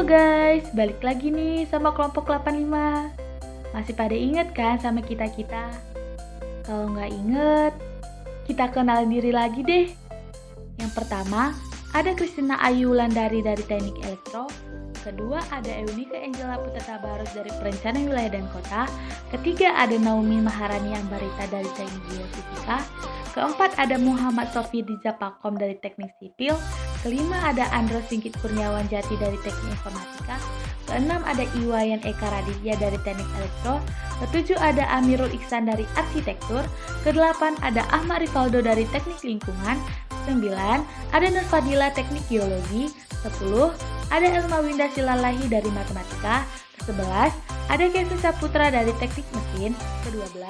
Halo guys, balik lagi nih sama kelompok 85. Masih pada inget kan sama kita-kita? Kalau nggak inget, kita kenalin diri lagi deh. Yang pertama, ada Christina Ayu Wulandari dari Teknik Elektro. Kedua, ada Eunika Angela Putra Tabarus dari Perencanaan Wilayah dan Kota. Ketiga, ada Naomi Maharani Ambarita dari Teknik Geofisika. Keempat, ada Muhammad Sofi Dijapakom dari Teknik Sipil. Kelima, ada Andro Singkit Kurniawan Jati dari Teknik Informatika. Keenam, ada Iwayan Eka Raditya dari Teknik Elektro. Ketujuh, ada Amirul Iksan dari Arsitektur. Kedelapan, ada Ahmad Rivaldo dari Teknik Lingkungan. 9, ada Nur Fadila Teknik Geologi. 10, ada Elma Winda Silalahi dari Matematika. Ke-11, ada Kevin Saputra dari Teknik Mesin. Ke-12,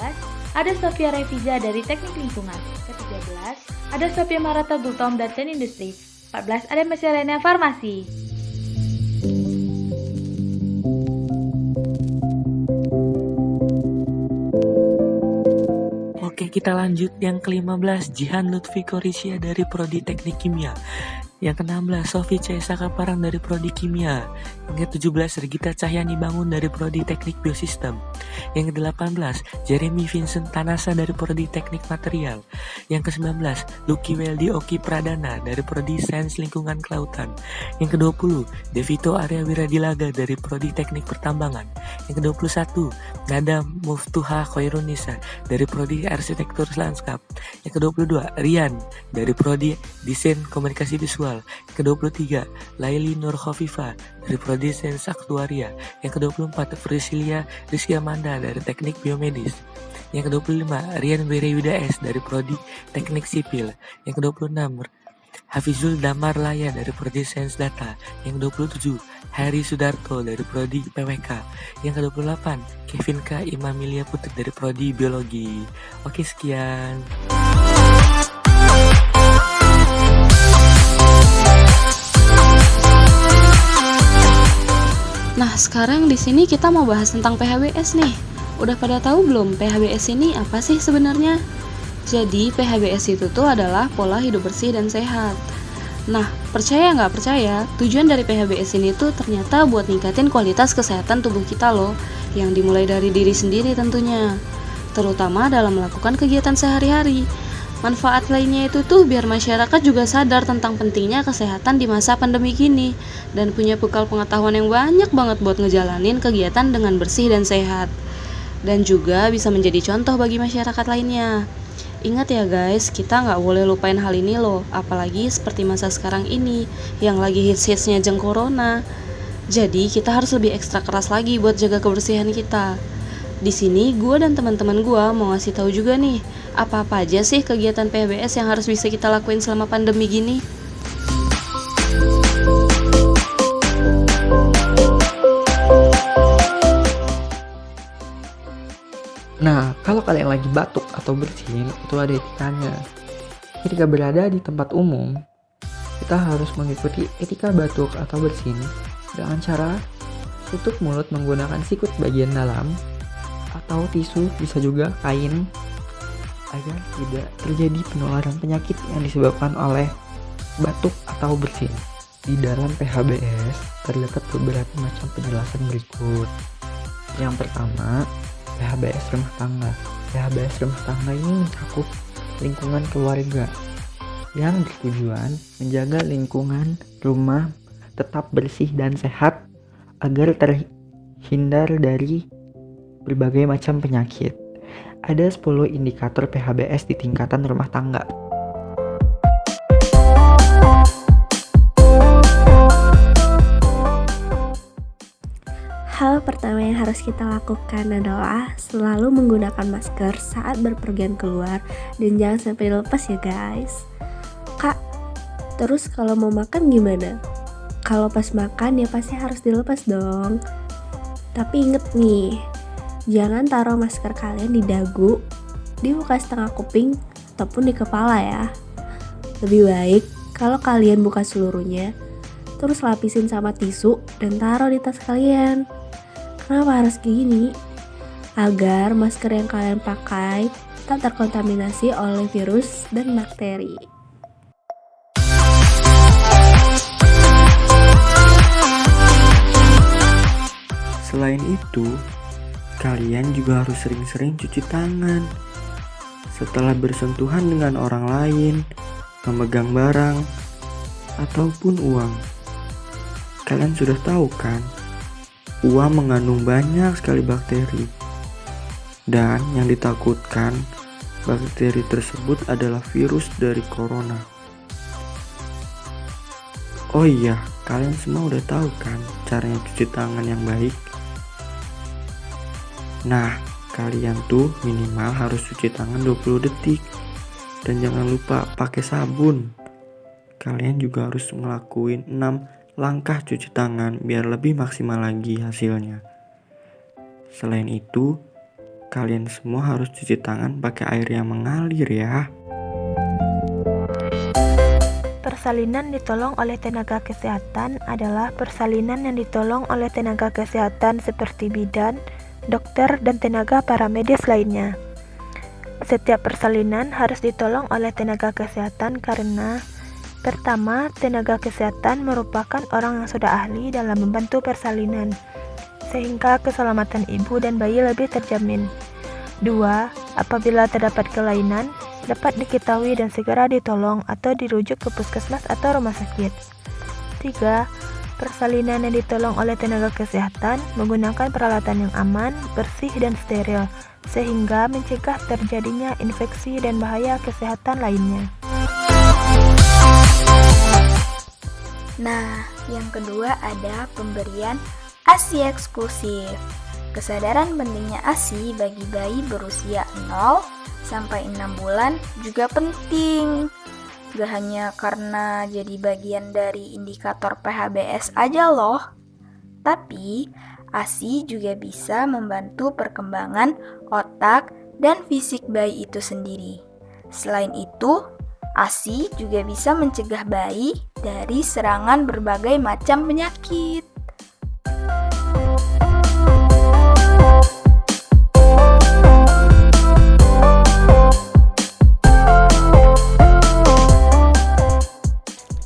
ada Sofia Revija dari Teknik Lingkungan. Ke-13, ada Sofia Marata Gultom dari Teknik Industri. 14, ada Meselena Farmasi. Oke, kita lanjut yang ke-15, Jihan Lutfi Korisya dari Prodi Teknik Kimia. Yang ke-16, Sofi Cesa Kaparang dari Prodi Kimia. Yang ke-17, Regita Cahyani Bangun dari Prodi Teknik Biosistem. Yang ke-18, Jeremy Vincent Tanasa dari Prodi Teknik Material. Yang ke-19, Lucky Weldy Oki Pradana dari Prodi Sains Lingkungan Kelautan. Yang ke-20, Devito Arya Wiradilaga dari Prodi Teknik Pertambangan. Yang ke-21, Nada Muftuha Khairunisa dari Prodi Arsitektur Lanskap. Yang ke-22, Rian dari Prodi Desain Komunikasi Visual. Yang ke-23, Laili Nur Khofifa dari Prodi Sains Aktuaria. Yang ke-24, Priscilia Rizky Amanda dari Teknik Biomedis. Yang ke-25, Rian Wirewida S dari Prodi Teknik Sipil. Yang ke-26, Hafizul Damar Laya dari Prodi Sains Data. Yang ke-27, Hari Sudarto dari Prodi PWK. Yang ke-28, Kevin K. Imamilia Putri dari Prodi Biologi. Oke, sekian. Nah, sekarang di sini kita mau bahas tentang PHBS nih. Udah pada tahu belum PHBS ini apa sih sebenarnya? Jadi, PHBS itu tuh adalah pola hidup bersih dan sehat. Nah, percaya nggak percaya, tujuan dari PHBS ini tuh ternyata buat ningkatin kualitas kesehatan tubuh kita loh, yang dimulai dari diri sendiri tentunya, terutama dalam melakukan kegiatan sehari-hari. Manfaat lainnya itu tuh biar masyarakat juga sadar tentang pentingnya kesehatan di masa pandemi gini dan punya bekal pengetahuan yang banyak banget buat ngejalanin kegiatan dengan bersih dan sehat. Dan juga bisa menjadi contoh bagi masyarakat lainnya. Ingat ya guys, kita nggak boleh lupain hal ini loh, apalagi seperti masa sekarang ini yang lagi hits-hitsnya jeng corona. Jadi kita harus lebih ekstra keras lagi buat jaga kebersihan kita. Di sini gue dan teman-teman gue mau ngasih tahu juga nih, apa-apa aja sih kegiatan PHBS yang harus bisa kita lakuin selama pandemi gini. Nah, kalau kalian lagi batuk atau bersin, itu ada etikanya. Ketika berada di tempat umum, kita harus mengikuti etika batuk atau bersin dengan cara tutup mulut menggunakan sikut bagian dalam atau tisu, bisa juga kain, agar tidak terjadi penularan penyakit yang disebabkan oleh batuk atau bersin. Di dalam PHBS terdapat beberapa macam penjelasan berikut. Yang pertama, PHBS rumah tangga. PHBS rumah tangga ini mencakup lingkungan keluarga yang bertujuan menjaga lingkungan rumah tetap bersih dan sehat agar terhindar dari berbagai macam penyakit. Ada 10 indikator PHBS di tingkatan rumah tangga. Hal pertama yang harus kita lakukan adalah selalu menggunakan masker saat berpergian keluar dan jangan sampai dilepas ya guys. Kak, terus kalau mau makan gimana? Kalau pas makan ya pasti harus dilepas dong. Tapi inget nih, jangan taruh masker kalian di dagu, di muka setengah kuping, ataupun di kepala ya. Lebih baik kalau kalian buka seluruhnya, terus lapisin sama tisu dan taruh di tas kalian. Kenapa harus gini? Agar masker yang kalian pakai tak terkontaminasi oleh virus dan bakteri. Selain itu, kalian juga harus sering-sering cuci tangan setelah bersentuhan dengan orang lain, memegang barang, ataupun uang. Kalian sudah tahu kan, uang mengandung banyak sekali bakteri. Dan yang ditakutkan, bakteri tersebut adalah virus dari corona. Oh iya, kalian semua udah tahu kan caranya cuci tangan yang baik? Nah, kalian tuh minimal harus cuci tangan 20 detik. Dan jangan lupa pakai sabun. Kalian juga harus ngelakuin 6 langkah cuci tangan biar lebih maksimal lagi hasilnya. Selain itu, kalian semua harus cuci tangan pakai air yang mengalir ya. Persalinan ditolong oleh tenaga kesehatan adalah persalinan yang ditolong oleh tenaga kesehatan seperti bidan, dokter, dan tenaga paramedis lainnya. Setiap persalinan harus ditolong oleh tenaga kesehatan karena pertama, tenaga kesehatan merupakan orang yang sudah ahli dalam membantu persalinan, sehingga keselamatan ibu dan bayi lebih terjamin. 2. Apabila terdapat kelainan, dapat diketahui dan segera ditolong atau dirujuk ke puskesmas atau rumah sakit. 3. Persalinan yang ditolong oleh tenaga kesehatan menggunakan peralatan yang aman, bersih, dan steril, sehingga mencegah terjadinya infeksi dan bahaya kesehatan lainnya. Nah, yang kedua ada pemberian ASI eksklusif. Kesadaran pentingnya ASI bagi bayi berusia 0 sampai 6 bulan juga penting. Gak hanya karena jadi bagian dari indikator PHBS aja loh, tapi ASI juga bisa membantu perkembangan otak dan fisik bayi itu sendiri. Selain itu, ASI juga bisa mencegah bayi dari serangan berbagai macam penyakit.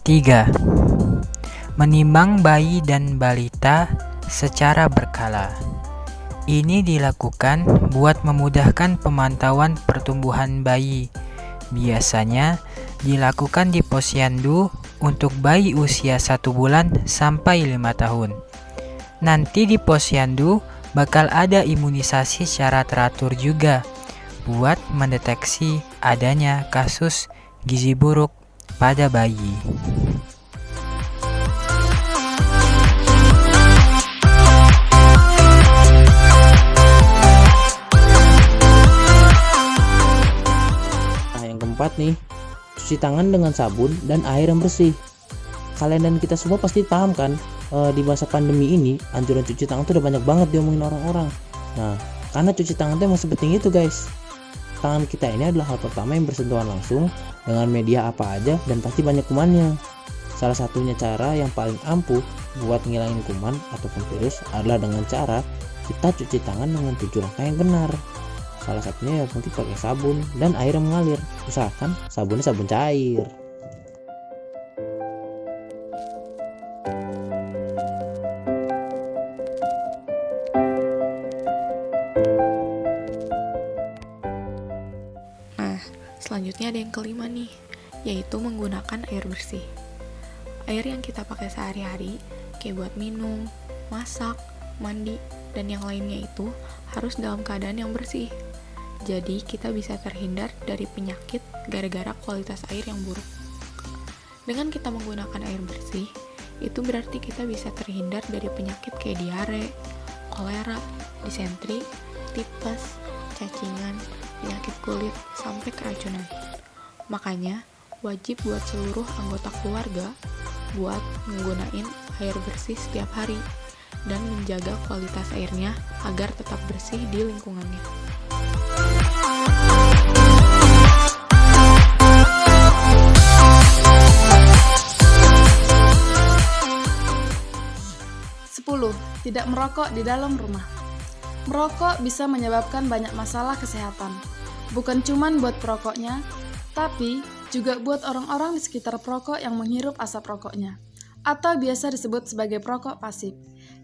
Tiga, menimbang bayi dan balita secara berkala. Ini dilakukan buat memudahkan pemantauan pertumbuhan bayi. Biasanya dilakukan di posyandu untuk bayi usia 1 bulan sampai 5 tahun. Nanti di posyandu bakal ada imunisasi secara teratur juga buat mendeteksi adanya kasus gizi buruk pada bayi. Keempat nih, cuci tangan dengan sabun dan air yang bersih. Kalian dan kita semua pasti paham kan, di masa pandemi ini anjuran cuci tangan tuh udah banyak banget diomongin orang-orang. Nah, karena cuci tangan tuh emang sepenting itu guys. Tangan kita ini adalah hal pertama yang bersentuhan langsung dengan media apa aja dan pasti banyak kumannya. Salah satunya cara yang paling ampuh buat ngilangin kuman ataupun virus adalah dengan cara kita cuci tangan dengan 7 langkah yang benar. Salah satunya yang penting pakai sabun dan air yang mengalir. Usahakan sabunnya sabun cair. Nah, selanjutnya ada yang kelima nih, yaitu menggunakan air bersih. Air yang kita pakai sehari-hari, kayak buat minum, masak, mandi, dan yang lainnya itu harus dalam keadaan yang bersih. Jadi kita bisa terhindar dari penyakit gara-gara kualitas air yang buruk. Dengan kita menggunakan air bersih, itu berarti kita bisa terhindar dari penyakit kayak diare, kolera, disentri, tipes, cacingan, penyakit kulit, sampai keracunan. Makanya, wajib buat seluruh anggota keluarga buat menggunakan air bersih setiap hari dan menjaga kualitas airnya agar tetap bersih di lingkungannya. Tidak merokok di dalam rumah. Merokok bisa menyebabkan banyak masalah kesehatan. Bukan cuman buat perokoknya, tapi juga buat orang-orang di sekitar perokok yang menghirup asap rokoknya, atau biasa disebut sebagai perokok pasif.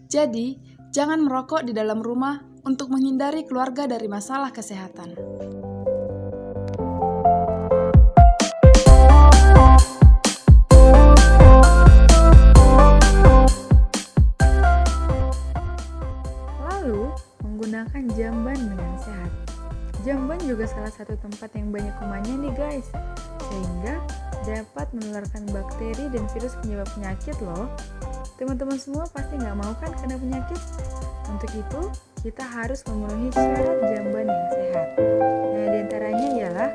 Jadi, jangan merokok di dalam rumah untuk menghindari keluarga dari masalah kesehatan. Lalu, menggunakan jamban dengan sehat. Jamban juga salah satu tempat yang banyak kumannya nih guys, sehingga dapat menularkan bakteri dan virus penyebab penyakit loh. Teman-teman semua pasti nggak mau kan kena penyakit? Untuk itu, kita harus memenuhi syarat jamban yang sehat. Nah, diantaranya ialah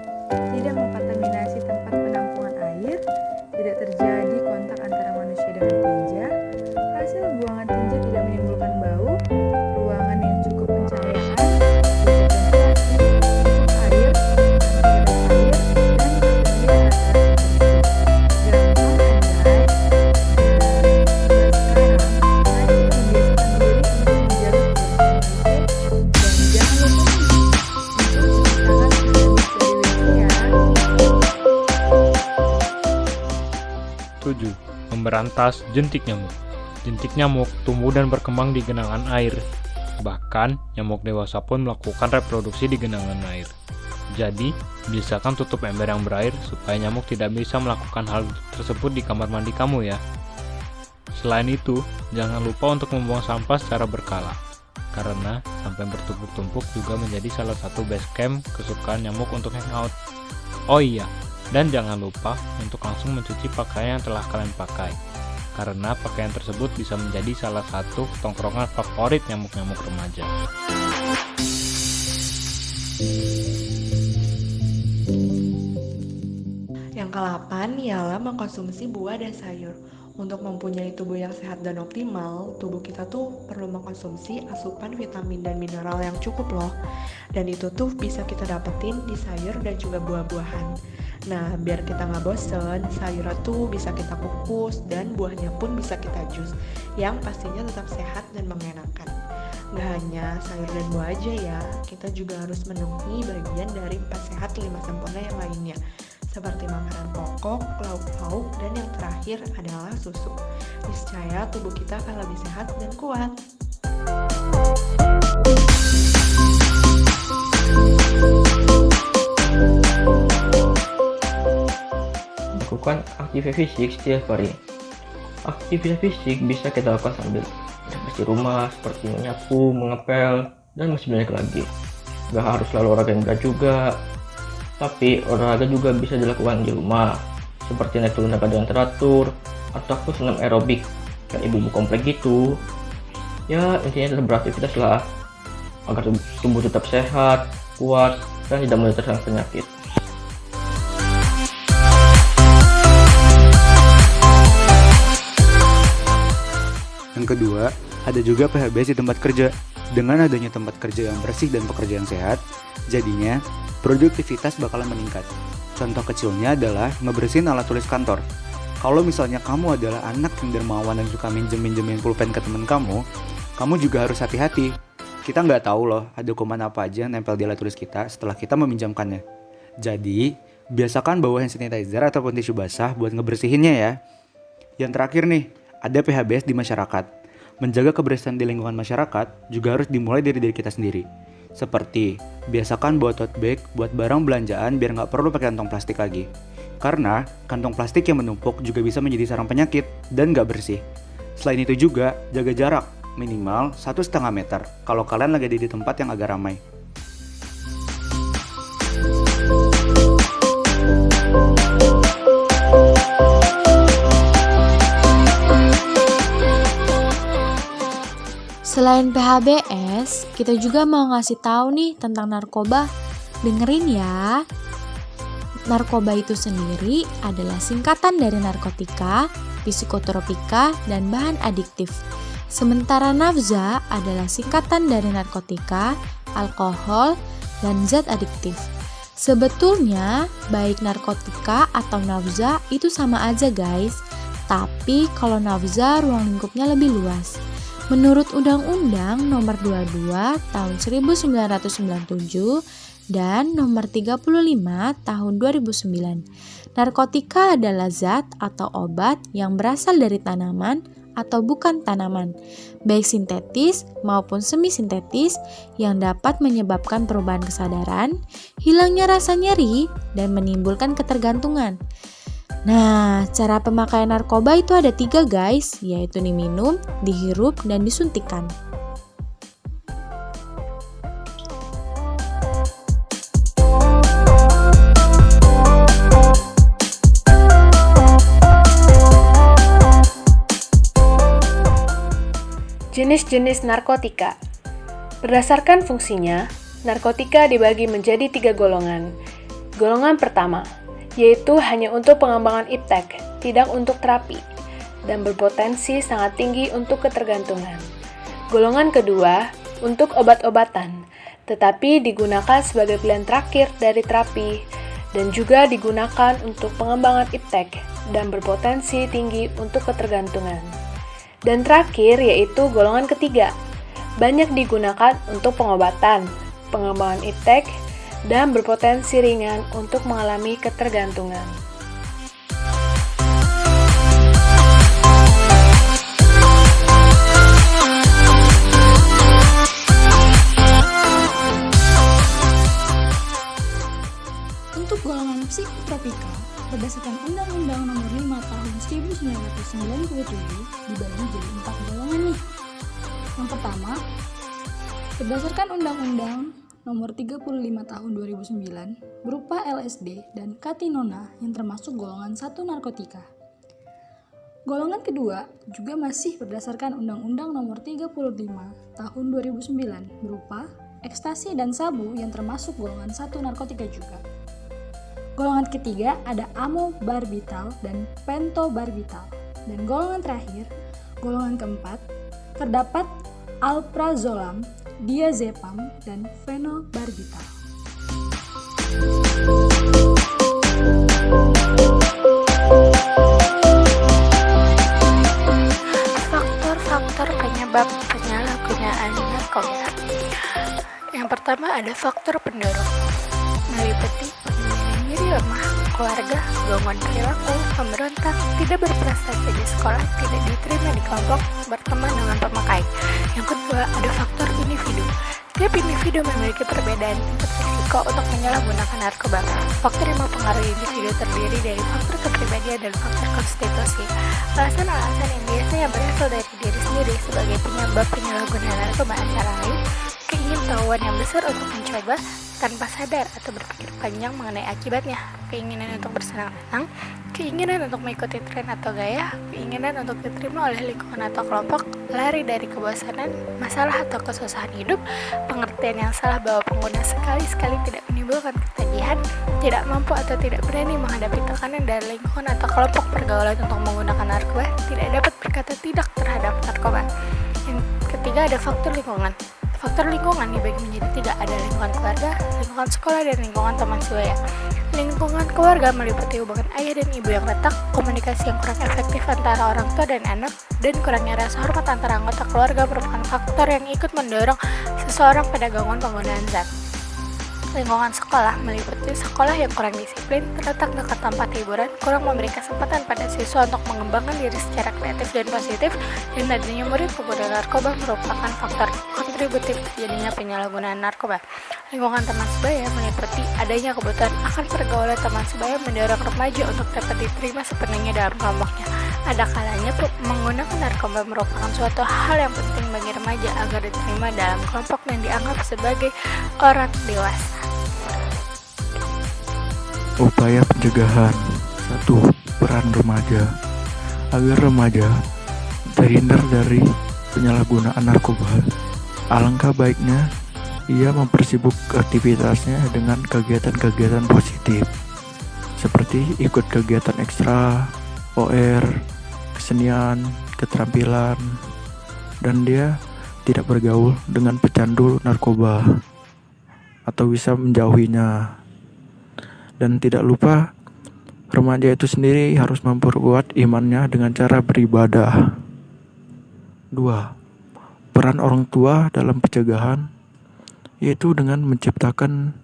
tidak mengkontaminasi tempat penampungan air, tidak terjadi kontak antara manusia dengan tinja, hasil buangan tinja tidak menimbulkan bau, ruangan yang cukup pencahayaan, memberantas jentik nyamuk. Jentik nyamuk tumbuh dan berkembang di genangan air. Bahkan, nyamuk dewasa pun melakukan reproduksi di genangan air. Jadi, biasakan tutup ember yang berair supaya nyamuk tidak bisa melakukan hal tersebut di kamar mandi kamu ya. Selain itu, jangan lupa untuk membuang sampah secara berkala. Karena sampah yang bertumpuk-tumpuk juga menjadi salah satu base camp kesukaan nyamuk untuk hangout. Oh iya, dan jangan lupa untuk langsung mencuci pakaian yang telah kalian pakai, karena pakaian tersebut bisa menjadi salah satu tongkrongan favorit nyamuk-nyamuk remaja. Yang ke-8 ialah mengkonsumsi buah dan sayur. Untuk mempunyai tubuh yang sehat dan optimal, tubuh kita tuh perlu mengkonsumsi asupan vitamin dan mineral yang cukup loh. Dan itu tuh bisa kita dapetin di sayur dan juga buah-buahan. Nah, biar kita nggak bosen, sayurnya tuh bisa kita kukus dan buahnya pun bisa kita jus, yang pastinya tetap sehat dan mengenakan. Nggak hanya sayur dan buah aja ya, kita juga harus memenuhi bagian dari 4 sehat 5 sempurna yang lainnya, seperti makanan pokok, lauk pauk, dan yang terakhir adalah susu. Niscaya tubuh kita akan lebih sehat dan kuat. Lakukan aktivitas fisik setiap hari. Aktivitas fisik bisa kita lakukan sambil bersih rumah, seperti menyapu, mengepel, dan masih banyak lagi. Gak harus selalu olahraga yang berat juga, tapi olahraga juga bisa dilakukan di rumah, seperti naik turun tangga dengan teratur, ataupun senam aerobik, kayak ibu-ibu komplek gitu. Ya, intinya tetap beraktivitas lah, agar tubuh tetap sehat, kuat, dan tidak mudah terserang penyakit. Yang kedua, ada juga PHBS di tempat kerja. Dengan adanya tempat kerja yang bersih dan pekerja yang sehat, jadinya produktivitas bakalan meningkat. Contoh kecilnya adalah ngebersihin alat tulis kantor. Kalau misalnya kamu adalah anak yang dermawan dan suka minjem-minjemin pulpen ke teman kamu juga harus hati-hati. Kita nggak tahu loh ada kuman apa aja yang nempel di alat tulis kita setelah kita meminjamkannya. Jadi, biasakan bawa hand sanitizer ataupun tisu basah buat ngebersihinnya ya. Yang terakhir nih, ada PHBS di masyarakat. Menjaga kebersihan di lingkungan masyarakat juga harus dimulai dari diri kita sendiri. Seperti, biasakan bawa tote bag buat barang belanjaan biar nggak perlu pakai kantong plastik lagi. Karena, kantong plastik yang menumpuk juga bisa menjadi sarang penyakit dan nggak bersih. Selain itu juga, jaga jarak, minimal 1,5 meter kalau kalian lagi di tempat yang agak ramai. Selain PHBS, kita juga mau ngasih tahu nih tentang narkoba. Dengerin ya. Narkoba itu sendiri adalah singkatan dari narkotika, psikotropika, dan bahan adiktif. Sementara nafza adalah singkatan dari narkotika, alkohol, dan zat adiktif. Sebetulnya, baik narkotika atau nafza itu sama aja guys. Tapi kalau nafza ruang lingkupnya lebih luas. Menurut Undang-Undang Nomor 22 Tahun 1997 dan Nomor 35 Tahun 2009, narkotika adalah zat atau obat yang berasal dari tanaman atau bukan tanaman, baik sintetis maupun semi-sintetis yang dapat menyebabkan perubahan kesadaran, hilangnya rasa nyeri, dan menimbulkan ketergantungan. Nah, cara pemakaian narkoba itu ada 3 guys, yaitu diminum, dihirup, dan disuntikkan. Jenis-jenis narkotika. Berdasarkan fungsinya, narkotika dibagi menjadi 3 golongan. Golongan pertama, yaitu hanya untuk pengembangan iptek, tidak untuk terapi, dan berpotensi sangat tinggi untuk ketergantungan. Golongan kedua, untuk obat-obatan, tetapi digunakan sebagai pilihan terakhir dari terapi, dan juga digunakan untuk pengembangan iptek, dan berpotensi tinggi untuk ketergantungan. Dan terakhir yaitu golongan ketiga, banyak digunakan untuk pengobatan, pengembangan iptek, dan berpotensi ringan untuk mengalami ketergantungan. Untuk golongan psikotropika, berdasarkan Undang-Undang Nomor 5 Tahun 1997 dibagi jadi 4 golongan nih. Yang pertama, berdasarkan Undang-Undang Nomor 35 Tahun 2009 berupa LSD dan katinona yang termasuk golongan 1 narkotika. Golongan kedua juga masih berdasarkan Undang-Undang Nomor 35 Tahun 2009 berupa ekstasi dan sabu yang termasuk golongan 1 narkotika juga. Golongan ketiga ada amobarbital dan pentobarbital. Dan golongan terakhir, golongan keempat, terdapat alprazolam, diazepam, dan fenobarbital. Faktor-faktor penyebab penyalahgunaan narkoba. Yang pertama ada faktor pendorong, meliputi lemah, keluarga, gangguan perilaku, pemberontak, tidak berprestasi di sekolah, tidak diterima di kelompok, berteman dengan pemakai. Yang kedua, ada faktor individu. Tiap individu memiliki perbedaan tingkat risiko untuk menyalahgunakan narkoba. Faktor yang mempengaruhi individu terdiri dari faktor kepribadian dan faktor konstitusi. Alasan-alasan yang biasanya berasal dari diri sendiri sebagai penyebab penyalahgunaan narkoba antara lain keingintahuan yang besar untuk mencoba tanpa sadar atau berpikir panjang mengenai akibatnya, keinginan untuk bersenang-senang, keinginan untuk mengikuti tren atau gaya, keinginan untuk diterima oleh lingkungan atau kelompok, lari dari kebosanan, masalah atau kesusahan hidup, pengertian yang salah bahwa pengguna sekali-sekali tidak menimbulkan ketagihan, tidak mampu atau tidak berani menghadapi tekanan dari lingkungan atau kelompok pergaulan untuk menggunakan narkoba, tidak dapat berkata tidak terhadap narkoba. Yang ketiga ada faktor lingkungan. Faktor lingkungan dibagi menjadi 3, ada lingkungan keluarga, lingkungan sekolah, dan lingkungan teman sebaya. Lingkungan keluarga meliputi hubungan ayah dan ibu yang retak, komunikasi yang kurang efektif antara orang tua dan anak, dan kurangnya rasa hormat antara anggota keluarga merupakan faktor yang ikut mendorong seseorang pada gangguan penggunaan zat. Lingkungan sekolah meliputi sekolah yang kurang disiplin, terletak dekat tempat hiburan, kurang memberi kesempatan pada siswa untuk mengembangkan diri secara kreatif dan positif, dan adanya murid pengguna narkoba merupakan faktor kontributif terjadinya penyalahgunaan narkoba. Lingkungan teman sebaya meliputi adanya kebutuhan akan pergaulan teman sebaya mendorong remaja untuk dapat diterima sepenuhnya dalam kelompoknya. Ada kalanya menggunakan narkoba merupakan suatu hal yang penting bagi remaja agar diterima dalam kelompok dan dianggap sebagai orang dewasa. Upaya pencegahan. 1. Peran remaja. Agar remaja terhindar dari penyalahgunaan narkoba, alangkah baiknya ia mempersibuk aktivitasnya dengan kegiatan-kegiatan positif, seperti ikut kegiatan ekstra, OR, kesenian, keterampilan, dan dia tidak bergaul dengan pecandu narkoba atau bisa menjauhinya. Dan tidak lupa, remaja itu sendiri harus memperkuat imannya dengan cara beribadah. 2. Peran orang tua dalam pencegahan, yaitu dengan menciptakan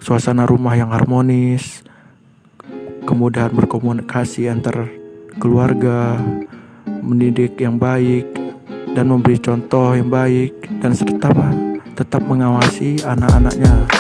suasana rumah yang harmonis, kemudahan berkomunikasi antar keluarga, mendidik yang baik, dan memberi contoh yang baik, dan serta tetap mengawasi anak-anaknya.